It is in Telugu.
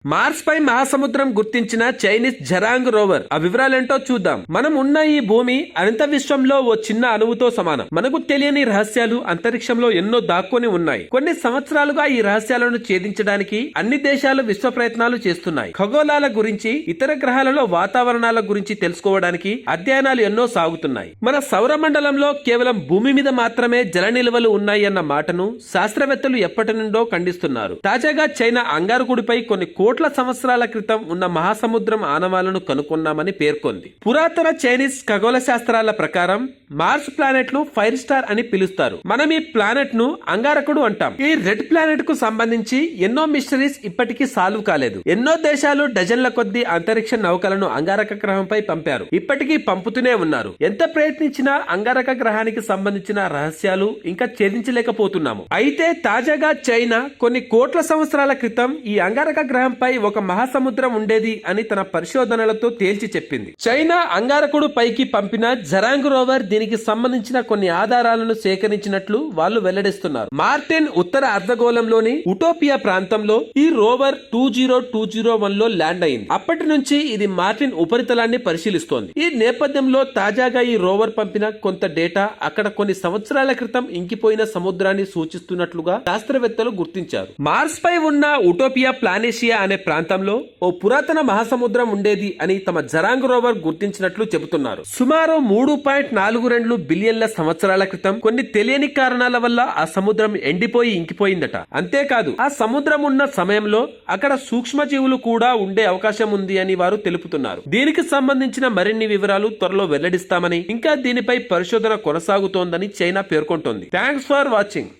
మార్స్ పై మహాసముద్రం గుర్తించిన చైనీస్ జరాంగ్ రోవర్. ఆ వివరాలేంటో చూద్దాం. మనం ఉన్న ఈ భూమి అనంత విశ్వంలో ఓ చిన్న అణువుతో సమానం. మనకు తెలియని రహస్యాలు అంతరిక్షంలో ఎన్నో దాక్కుని ఉన్నాయి. కొన్ని సంవత్సరాలుగా ఈ రహస్యాలను ఛేదించడానికి అన్ని దేశాలు విశ్వ ప్రయత్నాలు చేస్తున్నాయి. ఖగోళాల గురించి, ఇతర గ్రహాలలో వాతావరణాల గురించి తెలుసుకోవడానికి అధ్యయనాలు ఎన్నో సాగుతున్నాయి. మన సౌర మండలంలో కేవలం భూమి మీద మాత్రమే జల నిల్వలు ఉన్నాయి అన్న మాటను శాస్త్రవేత్తలు ఎప్పటి నుండో ఖండిస్తున్నారు. తాజాగా చైనా అంగారకుడిపై కొన్ని కోట్ల సంవత్సరాల క్రితం ఉన్న మహాసముద్రం ఆనవాలను కనుగొన్నామని పేర్కొంది. పురాతన చైనీస్ ఖగోళ శాస్త్రాల ప్రకారం మార్స్ ప్లానెట్ ను ఫైర్ స్టార్ అని పిలుస్తారు. మనం ఈ ప్లానెట్ ను అంగారకుడు అంటాం. ఈ రెడ్ ప్లానెట్ కు సంబంధించి ఎన్నో మిస్టరీస్ ఇప్పటికీ సాల్వ్ కాలేదు. ఎన్నో దేశాలు డజన్ల కొద్దీ అంతరిక్ష నౌకలను అంగారక గ్రహంపై పంపారు. ఇప్పటికీ పంపుతూనే ఉన్నారు. ఎంత ప్రయత్నించినా అంగారక గ్రహానికి సంబంధించిన రహస్యాలు ఇంకా ఛేదించలేకపోతున్నాము. అయితే తాజాగా చైనా కొన్ని కోట్ల సంవత్సరాల క్రితం ఈ అంగారక గ్రహంపై ఒక మహాసముద్రం ఉండేది అని తన పరిశోధనలతో తేల్చి చెప్పింది. చైనా అంగారకుడు పైకి పంపిన జరాంగ్ రోవర్ దీనికి సంబంధించిన కొన్ని ఆధారాలను సేకరించినట్లు వాళ్ళు వెల్లడిస్తున్నారు. మార్టిన్ ఉత్తర అర్ధగోళంలోని ఉటోపియా ప్రాంతంలో ఈ రోవర్ 20201 లో ల్యాండ్ అయింది. అప్పటి నుంచి ఇది మార్టిన్ ఉపరితలాన్ని పరిశీలిస్తోంది. ఈ నేపథ్యంలో తాజాగా ఈ రోవర్ పంపిన కొంత డేటా అక్కడ కొన్ని సంవత్సరాల క్రితం ఇంకిపోయిన సముద్రాన్ని సూచిస్తున్నట్లుగా శాస్త్రవేత్తలు గుర్తించారు. మార్స్ పై ఉన్న ఉటోపియా ప్లానేషియా అనే ప్రాంతంలో ఓ పురాతన మహాసముద్రం ఉండేది అని తమ జరాంగ్ రోవర్ గుర్తించినట్లు చెబుతున్నారు. సుమారు 3.42 బిలియన్ల సంవత్సరాల క్రితం కొన్ని తెలియని కారణాల వల్ల ఆ సముద్రం ఎండిపోయి ఇంకిపోయిందట. అంతేకాదు ఆ సముద్రం ఉన్న సమయంలో అక్కడ సూక్ష్మజీవులు కూడా ఉండే అవకాశం ఉంది అని వారు తెలుపుతున్నారు. దీనికి సంబంధించిన మరిన్ని వివరాలు త్వరలో వెల్లడిస్తామని, ఇంకా దీనిపై పరిశోధన కొనసాగుతోందని చైనా పేర్కొంటోంది. Thanks for watching.